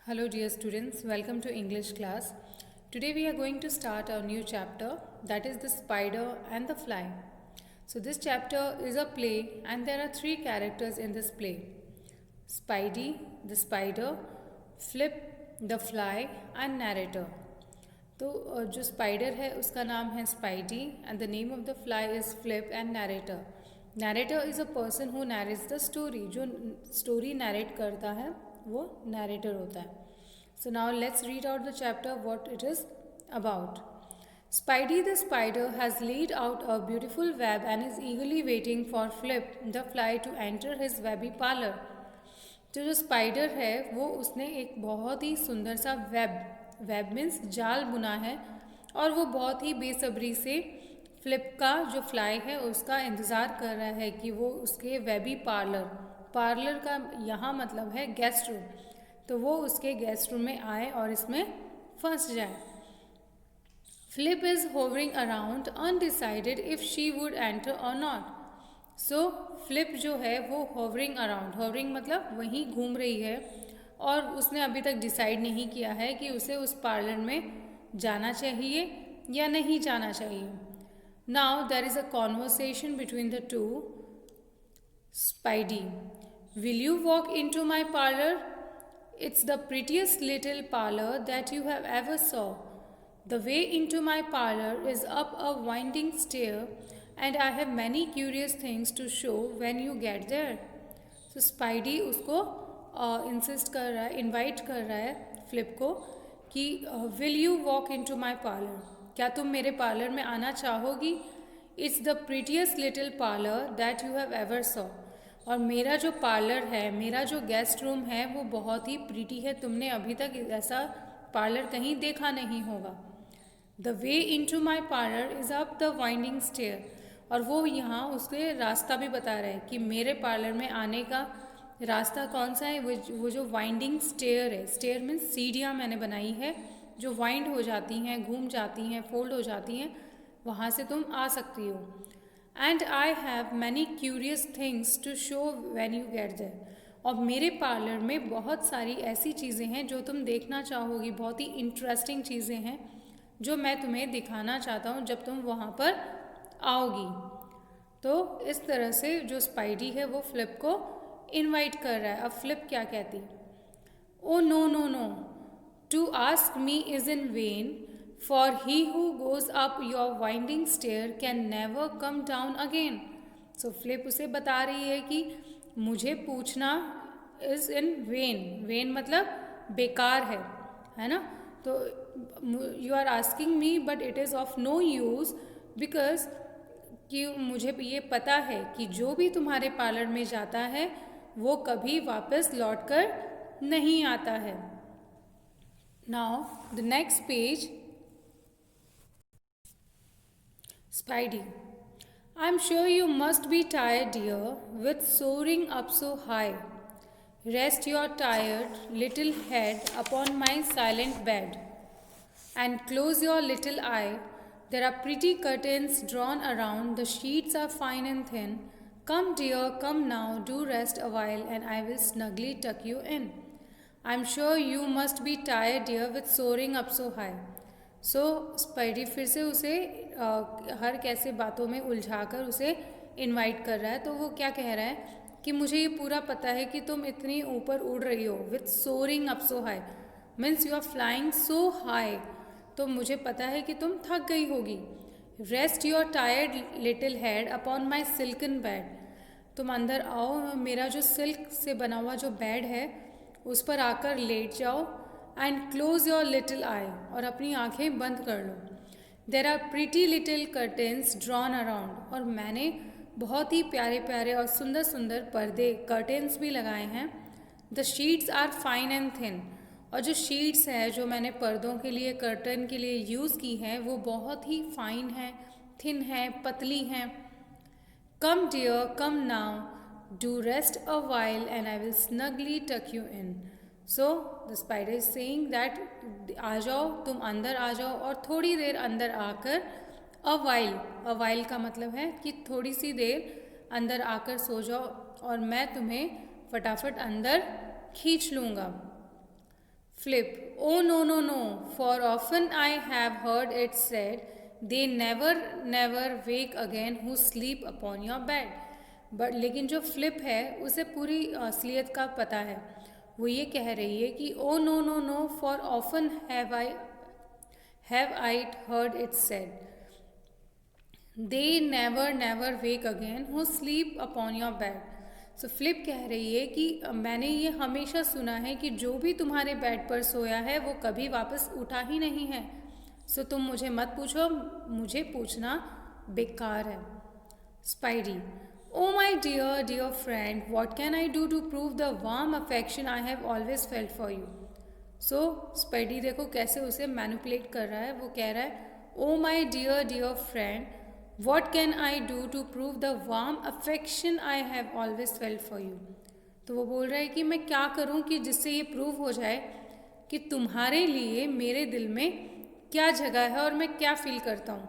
Hello dear students, welcome to English class. Today we are going to start our new chapter, that is the spider and the fly. So this chapter is a play and there are three characters in this play. Spidey, the spider, Flip, the fly and narrator. तो जो spider है उसका नाम है spidey and the name of the fly is flip and narrator. Narrator is a person who narrates the story. जो story narrate करता है वो नरेटर होता है. So now let's read out the chapter what it is about. Spidey the spider has laid out a beautiful web and is eagerly waiting for Flip the fly to enter his webby parlor. तो जो spider है वो उसने एक बहुत ही सुंदर सा web means जाल बुना है और वो बहुत ही बेसब्री से फ्लिप का जो फ्लाई है उसका इंतज़ार कर रहा है कि वो उसके वेबी पार्लर का यहाँ मतलब है गेस्ट रूम, तो वो उसके गेस्ट रूम में आए और इसमें फंस जाए. Flip is hovering around undecided if she would enter or not. So Flip जो है वो hovering मतलब वहीं घूम रही है और उसने अभी तक डिसाइड नहीं किया है कि उसे उस पार्लर में जाना चाहिए या नहीं जाना चाहिए. Now there is a conversation between the two. Spidey, will you walk into my parlor? It's the prettiest little parlor that you have ever saw. The way into my parlor is up a winding stair and I have many curious things to show when you get there. So Spidey उसको insist कर रहा है, invite कर रहा है Flip को कि will you walk into my parlour, क्या तुम मेरे पार्लर में आना चाहोगी. It's the prettiest little parlour that you have ever saw. और मेरा जो पार्लर है, मेरा जो गेस्ट रूम है वो बहुत ही प्रीटी है, तुमने अभी तक ऐसा पार्लर कहीं देखा नहीं होगा. The way into my parlour is up the winding stair. और वो यहाँ उसके रास्ता भी बता रहा है कि मेरे पार्लर में आने का रास्ता कौन सा है. वो जो वाइंडिंग स्टेयर है, स्टेयर मीन्स सीढ़ियाँ मैंने बनाई है जो वाइंड हो जाती हैं, घूम जाती हैं, फोल्ड हो जाती हैं, वहाँ से तुम आ सकती हो. And I have many curious things to show when you get there. और मेरे पार्लर में बहुत सारी ऐसी चीज़ें हैं जो तुम देखना चाहोगी, बहुत ही इंटरेस्टिंग चीज़ें हैं जो मैं तुम्हें दिखाना चाहता हूँ जब तुम वहाँ पर आओगी. तो इस तरह से जो स्पाइडी है वो फ्लिप को इनवाइट कर रहा है. अब फ्लिप क्या कहती, oh no no no, to ask me is in vain, for he who goes up your winding stair can never come down again. So Flip उसे बता रही है कि मुझे पूछना इज इन वेन मतलब बेकार है ना. तो you are asking me but it is of no use because कि मुझे ये पता है कि जो भी तुम्हारे पार्लर में जाता है वो कभी वापस लौट कर नहीं आता है. Now the next page. Spidey, I am sure you must be tired dear with soaring up so high. Rest your tired little head upon my silent bed and close your little eye. There are pretty curtains drawn around, the sheets are fine and thin. Come dear, come now, do rest a while and I will snugly tuck you in. I'm sure you must be tired dear with soaring up so high. So Spidey फिर से उसे हर कैसे बातों में उलझाकर उसे invite कर रहा है. तो वो क्या कह रहा है कि मुझे ये पूरा पता है कि तुम इतनी ऊपर उड़ रही हो. With soaring up so high means you are flying so high. तो मुझे पता है कि तुम थक गई होगी. Rest your tired little head upon my silken bed. तुम अंदर आओ, मेरा जो सिल्क से बना हुआ जो बेड है उस पर आकर लेट जाओ. And close your little eye, और अपनी आंखें बंद कर लो. There are pretty little curtains drawn around, और मैंने बहुत ही प्यारे प्यारे और सुंदर सुंदर पर्दे कर्टेन्स भी लगाए हैं. The sheets are fine and thin, और जो शीट्स है जो मैंने पर्दों के लिए कर्टन के लिए यूज़ की हैं वो बहुत ही फाइन है, थिन है, पतली हैं. Come dear come now, do rest a while and I will snugly tuck you in. So the spider is saying that आ जाओ, तुम अंदर आ जाओ और थोड़ी देर अंदर आकर अ वाइल का मतलब है कि थोड़ी सी देर अंदर आकर सो जाओ और मैं तुम्हें फटाफट अंदर खींच लूँगा. Flip. Oh no, no, no, for often I have heard it said, they never, never wake again who sleep upon your bed. But लेकिन जो फ्लिप है उसे पूरी असलियत का पता है. वो ये कह रही है कि oh no no no for often have I heard it said they never never wake again who sleep upon your bed. So Flip कह रही है कि मैंने ये हमेशा सुना है कि जो भी तुम्हारे बेड पर सोया है वो कभी वापस उठा ही नहीं है. सो तुम मुझे मत पूछो, मुझे पूछना बेकार है. Spidey. Oh my dear, dear friend, what can I do to prove the warm affection I have always felt for you? So, spidey देखो कैसे उसे मैनिपुलेट कर रहा है. वो कह रहा है Oh my dear, dear friend, what can I do to prove the warm affection I have always felt for you? तो वो बोल रहा है कि मैं क्या करूं कि जिससे ये प्रूव हो जाए कि तुम्हारे लिए मेरे दिल में क्या जगह है और मैं क्या फील करता हूँ.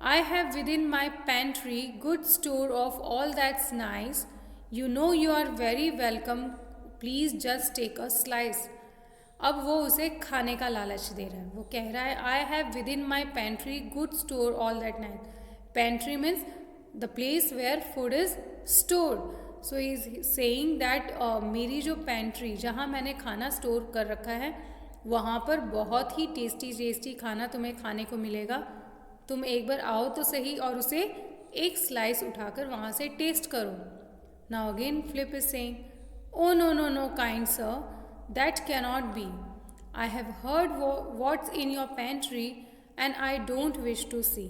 I have within my pantry good store of all that's nice. You know you are very welcome. Please just take a slice. अब वो उसे खाने का लालच दे रहा है. वो कह रहा है I have within my pantry good store all that nice. Pantry means the place where food is stored. So he is saying that मेरी जो pantry जहाँ मैंने खाना स्टोर कर रखा है वहाँ पर बहुत ही टेस्टी खाना तुम्हें खाने को मिलेगा. तुम एक बार आओ तो सही और उसे एक स्लाइस उठाकर वहाँ से टेस्ट करो. Now again Flip is saying oh no no no kind sir, that cannot be. I have heard what's in your pantry and I don't wish to see.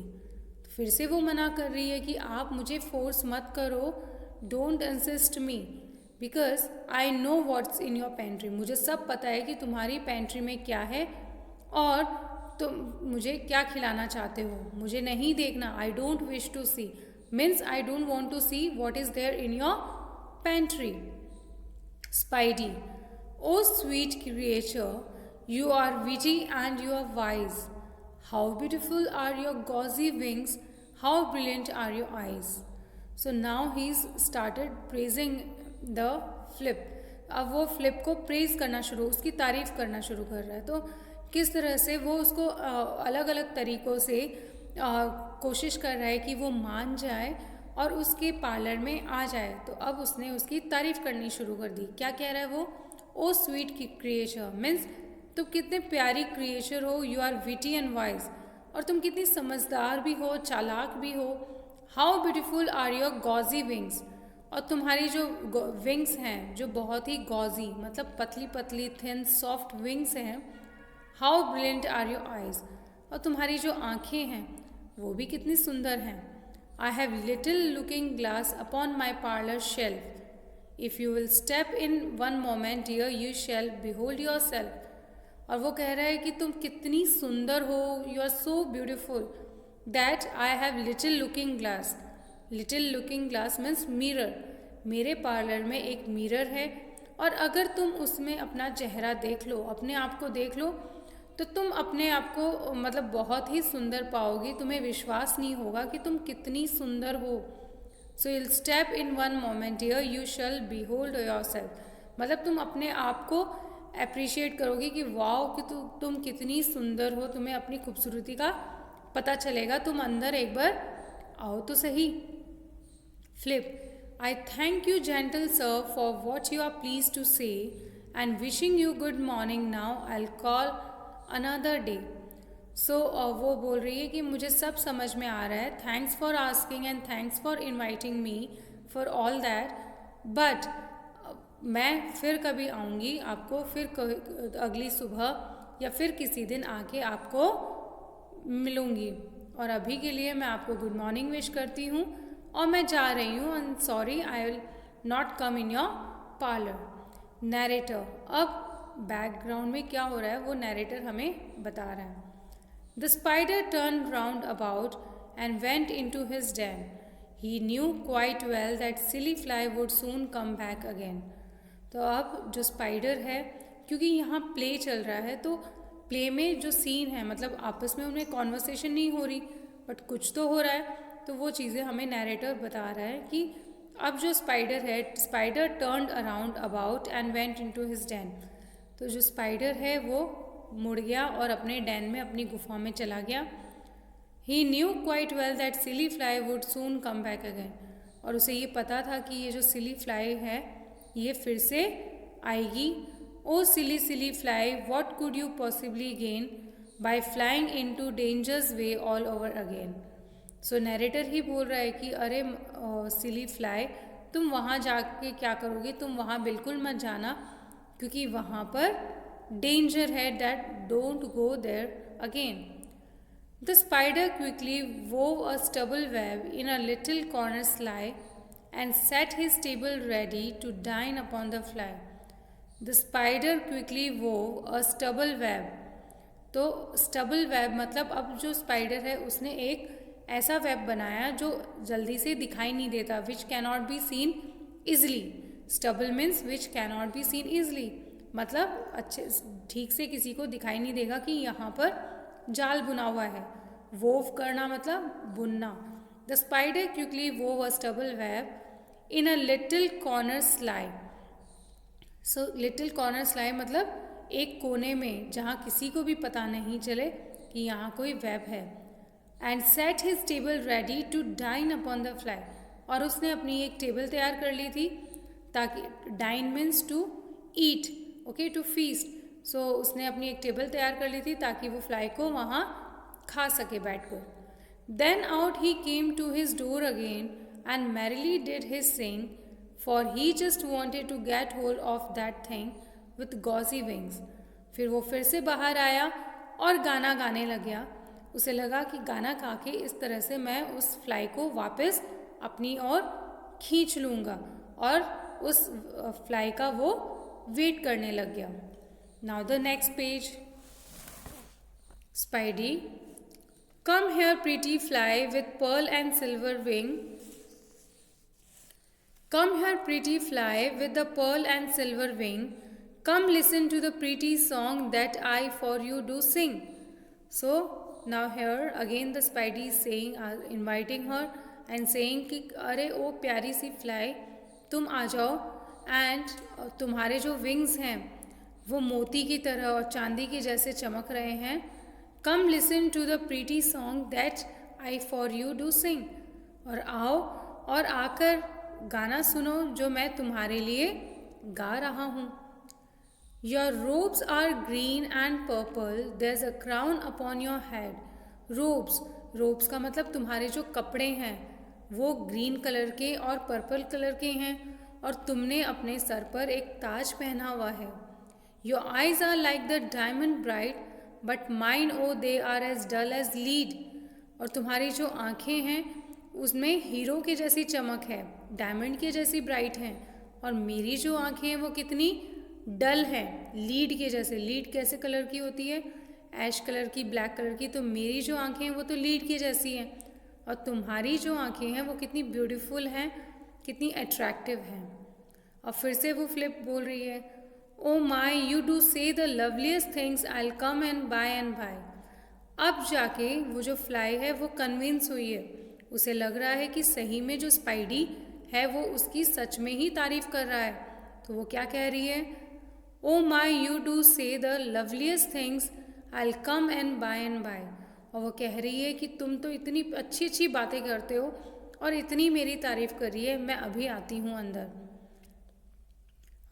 फिर से वो मना कर रही है कि आप मुझे फोर्स मत करो, don't insist me, because I know what's in your pantry. मुझे सब पता है कि तुम्हारी पेंट्री में क्या है और तुम मुझे क्या खिलाना चाहते हो. मुझे नहीं देखना. I don't wish to see means I don't want to see what is there in your pantry. Spidey. Oh sweet creature, you are witty and you are wise. How beautiful are your gauzy wings, how brilliant are your eyes. So now he started praising the Flip. अब वो flip को praise करना उसकी तारीफ करना शुरू कर रहा है. तो किस तरह से वो उसको अलग अलग तरीक़ों से कोशिश कर रहा है कि वो मान जाए और उसके पार्लर में आ जाए. तो अब उसने उसकी तारीफ़ करनी शुरू कर दी. क्या कह रहा है वो? ओ स्वीट क्रिएचर मीन्स तुम कितने प्यारी क्रिएचर हो. You are witty and wise, और तुम कितनी समझदार भी हो, चालाक भी हो. How beautiful are your gauzy wings, और तुम्हारी जो विंग्स हैं जो बहुत ही गॉजी मतलब पतली पतली थिन सॉफ्ट विंग्स हैं. How brilliant are your eyes, और तुम्हारी जो आँखें हैं वो भी कितनी सुंदर हैं. आई have little looking glass upon my parlour shelf. If you will step in one moment here you shall behold your self. और वो कह रहा है कि तुम कितनी सुंदर हो, you are so beautiful that I have little looking glass. Little looking glass means mirror. मेरे पार्लर में एक मिरर है और अगर तुम उसमें अपना चेहरा देख लो, अपने आप को देख लो, तो तुम अपने आप को मतलब बहुत ही सुंदर पाओगी. तुम्हें विश्वास नहीं होगा कि तुम कितनी सुंदर हो. So you will step in one moment here you shall behold yourself. मतलब तुम अपने आप को अप्रिशिएट करोगी कि वाओ कि तुम कितनी सुंदर हो. तुम्हें अपनी खूबसूरती का पता चलेगा. तुम अंदर एक बार आओ तो सही. Flip. I thank you gentle sir for what you are pleased to say and wishing you good morning. Now I'll call another day. So वो बोल रही है कि मुझे सब समझ में आ रहा है. Thanks for asking and thanks for inviting me for all that, but मैं फिर कभी आऊँगी आपको, फिर अगली सुबह या फिर किसी दिन आके आपको मिलूँगी. और अभी के लिए मैं आपको गुड मॉर्निंग विश करती हूँ और मैं जा रही हूँ. And sorry I will not come in your parlour. Narrator. अब बैकग्राउंड में क्या हो रहा है वो नैरेटर हमें बता रहा है. The spider turn round about and went into his den. He knew quite well that silly fly would soon come back again. तो अब जो स्पाइडर है, क्योंकि यहाँ प्ले चल रहा है, तो प्ले में जो सीन है मतलब आपस में उन्हें कॉन्वर्सेशन नहीं हो रही बट कुछ तो हो रहा है. तो वो चीज़ें हमें नैरेटर बता रहा है कि अब जो स्पाइडर है, spider turned around about and went into his den. तो जो स्पाइडर है वो मुड़ गया और अपने डैन में, अपनी गुफा में चला गया। He knew quite well that silly fly would soon come back again. और उसे ये पता था कि ये जो सिली फ्लाई है ये फिर से आएगी। Oh silly silly fly, what could you possibly gain by flying into dangers way all over again. So narrator ही बोल रहा है कि अरे सिली फ्लाई, तुम वहाँ जाके क्या करोगे, तुम वहाँ बिल्कुल मत जाना क्योंकि वहाँ पर डेंजर है, that don't go there again. The spider quickly wove a subtle web in a little corner sly and set his table ready to dine upon the fly. The spider quickly wove a subtle web. तो subtle web मतलब अब जो spider है उसने एक ऐसा web बनाया जो जल्दी से दिखाई नहीं देता, which cannot be seen easily. Stubble means which cannot be seen easily, मतलब अच्छे ठीक से किसी को दिखाई नहीं देगा कि यहाँ पर जाल बुना हुआ है। वोव करना मतलब बुनना। The spider quickly wove a subtle web in a little corner sly. So little corner sly मतलब एक कोने में जहाँ किसी को भी पता नहीं चले कि यहाँ कोई वेब है। And set his table ready to dine upon the fly. और उसने अपनी एक टेबल तैयार कर ली थी ताकि, dine means to eat, okay, to feast. So उसने अपनी एक टेबल तैयार कर ली थी ताकि वो फ्लाई को वहाँ खा सके बैठ कर। Then out he came to his door again and merrily did his sing, for he just wanted to get hold of that thing with gauzy wings. फिर वो फिर से बाहर आया और गाना गाने लग गया। उसे लगा कि गाना गा के इस तरह से मैं उस फ्लाई को वापस अपनी ओर खींच लूँगा, और उस फ्लाई का वो वेट करने लग गया। Now the next page. Spidey, come here pretty fly with Perl and silver wing. Come here, pretty fly with the pearl and silver wing. Come listen to the pretty song that I for you do sing. So now here again the Spidey is saying, inviting her and saying कि अरे ओ प्यारी सी fly, तुम आ जाओ and तुम्हारे जो wings हैं वो मोती की तरह और चांदी के जैसे चमक रहे हैं। Come listen to the pretty song that I for you do sing. और आओ और आकर गाना सुनो जो मैं तुम्हारे लिए गा रहा हूँ। Your robes are green and purple, there is a crown upon your head. Robes का मतलब तुम्हारे जो कपड़े हैं वो ग्रीन कलर के और पर्पल कलर के हैं, और तुमने अपने सर पर एक ताज पहना हुआ है। Your eyes are like the diamond bright, but mine oh they are as dull as lead. और तुम्हारी जो आँखें हैं उसमें हीरो के जैसी चमक है, डायमंड के जैसी ब्राइट हैं, और मेरी जो आँखें हैं वो कितनी डल हैं, लीड के जैसे। लीड कैसे कलर की होती है, ऐश कलर की, ब्लैक कलर की। तो मेरी जो आँखें हैं वो तो लीड की जैसी हैं, और तुम्हारी जो आँखें हैं वो कितनी ब्यूटीफुल हैं, कितनी अट्रैक्टिव हैं। और फिर से वो फ्लिप बोल रही है, oh my you do say the loveliest things, I will come and by. अब जाके वो जो फ्लाई है वो कन्विंस हुई है, उसे लग रहा है कि सही में जो स्पाइडी है वो उसकी सच में ही तारीफ कर रहा है। तो वो क्या कह रही है, oh my you do say the loveliest things, I will come and by. और वो कह रही है कि तुम तो इतनी अच्छी अच्छी बातें करते हो और इतनी मेरी तारीफ कर रही है, मैं अभी आती हूँ अंदर।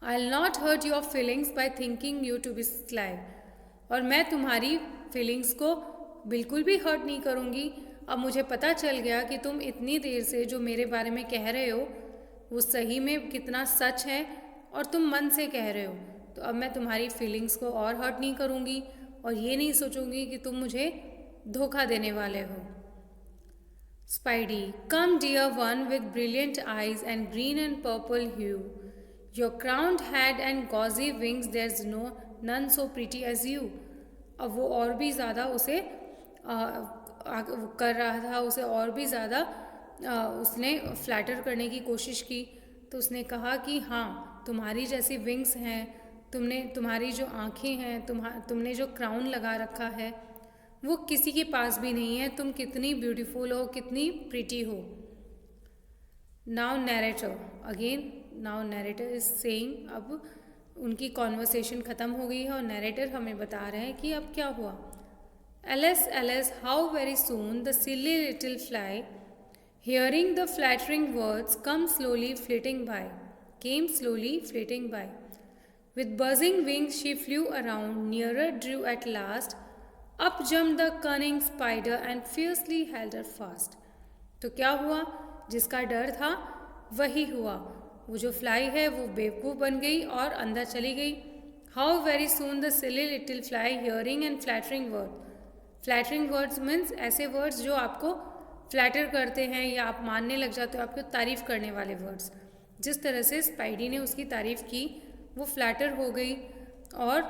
I will not hurt your feelings by thinking you to be sly. और मैं तुम्हारी फीलिंग्स को बिल्कुल भी हर्ट नहीं करूँगी। अब मुझे पता चल गया कि तुम इतनी देर से जो मेरे बारे में कह रहे हो वो सही में कितना सच है और तुम मन से कह रहे हो। तो अब मैं तुम्हारी फीलिंग्स को और हर्ट नहीं करूँगी और ये नहीं सोचूंगी कि तुम मुझे धोखा देने वाले हो। Spidey, come dear one with brilliant eyes and green and purple hue, your crowned head and gauzy wings, there's none so pretty as you. अब वो और भी ज़्यादा उसे कर रहा था, उसे और भी ज़्यादा उसने फ्लैटर करने की कोशिश की। तो उसने कहा कि हाँ, तुम्हारी जैसी विंग्स हैं, तुम्हारी जो आँखें हैं, तुमने जो क्राउन लगा रखा है वो किसी के पास भी नहीं है। तुम कितनी ब्यूटीफुल हो, कितनी प्रिटी हो। Now narrator again, now narrator is saying, अब उनकी कॉन्वर्सेशन ख़त्म हो गई है और नैरेटर हमें बता रहे हैं कि अब क्या हुआ. Alas, alas, how very soon the silly little fly, hearing the flattering words, came slowly flitting by. With buzzing wings she flew around, nearer drew at last. Up jumped the cunning spider and fiercely held her fast. तो क्या हुआ? जिसका डर था वही हुआ. वो जो फ्लाई है वो बेवकूफ़ बन गई और अंदर चली गई. How very soon the silly little fly hearing and flattering word. Flattering words means ऐसे वर्ड्स जो आपको फ्लैटर करते हैं या आप मानने लग जाते हो, आपको तारीफ़ करने वाले वर्ड्स. जिस तरह से स्पाइडी ने उसकी तारीफ़ की, वो फ्लैटर हो गई और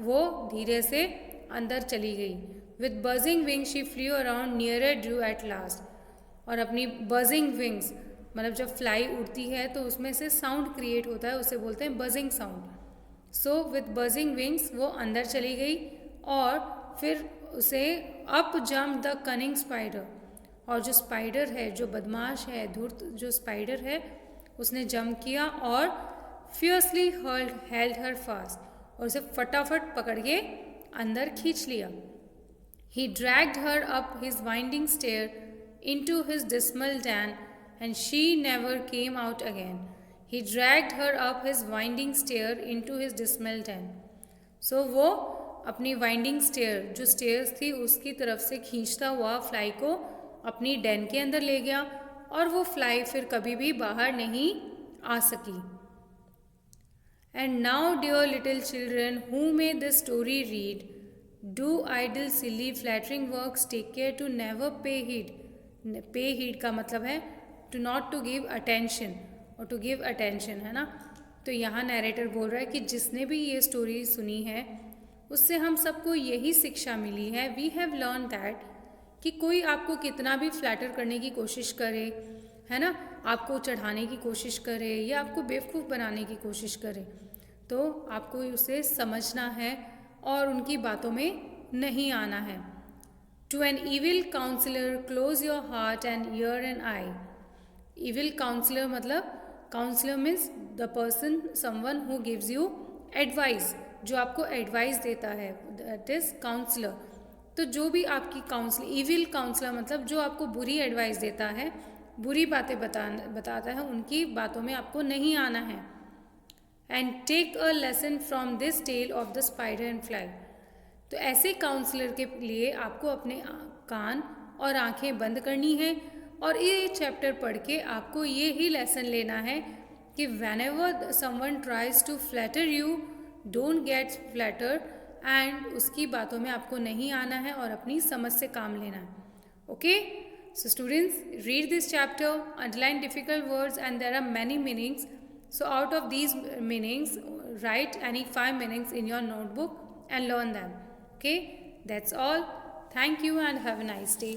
वो धीरे से अंदर चली गई. With buzzing wings she flu around nearer Drew at last. और अपनी बजिंग विंग्स मतलब जब फ्लाई उड़ती है तो उसमें से साउंड क्रिएट होता है, उसे बोलते हैं buzzing sound. So with buzzing wings वो अंदर चली गई और फिर उसे up jump the cunning spider. और जो स्पाइडर है, जो बदमाश है, धूर्त जो स्पाइडर है, उसने जंप किया और फियर्सली हेल्ड हर फास्ट और उसे फटाफट पकड़ के अंदर खींच लिया. He dragged her up his winding stair into his dismal den and she never came out again. He dragged her up his winding stair into his dismal den. So वो अपनी वाइंडिंग स्टेयर, जो stairs थी उसकी तरफ से खींचता हुआ fly को अपनी डेन के अंदर ले गया और वो फ्लाई फिर कभी भी बाहर नहीं आ सकी. And now, dear little children, who may this story read, do idle, silly, flattering works take care to never pay heed. Pay heed का मतलब है to not to give attention और टू गिव अटेंशन, है ना. तो यहाँ narrator बोल रहा है कि जिसने भी ये स्टोरी सुनी है उससे हम सबको यही शिक्षा मिली है. वी हैव लर्न दैट कि कोई आपको कितना भी फ्लैटर करने की कोशिश करे, है ना, आपको चढ़ाने की कोशिश करे या आपको बेवकूफ़ बनाने की कोशिश करे, तो आपको उसे समझना है और उनकी बातों में नहीं आना है. To an evil counselor, close your heart and ear and eye. Evil counselor मतलब counselor means the person, someone who gives you advice, जो आपको advice देता है, that is counselor. तो जो भी आपकी काउंसलर, evil counselor मतलब जो आपको बुरी advice देता है, बुरी बातें बताता है, उनकी बातों में आपको नहीं आना है. And take a lesson from this tale of the spider and fly. तो ऐसे काउंसलर के लिए आपको अपने कान और आंखें बंद करनी है और ये चैप्टर पढ़ के आपको ये ही लेसन लेना है कि whenever someone tries to flatter you, don't get flattered, and उसकी बातों में आपको नहीं आना है और अपनी समझ से काम लेना है. Okay, so students, read this chapter, underline difficult words and there are many meanings. So out of these meanings, write any 5 meanings in your notebook and learn them. Okay, that's all. Thank you and have a nice day.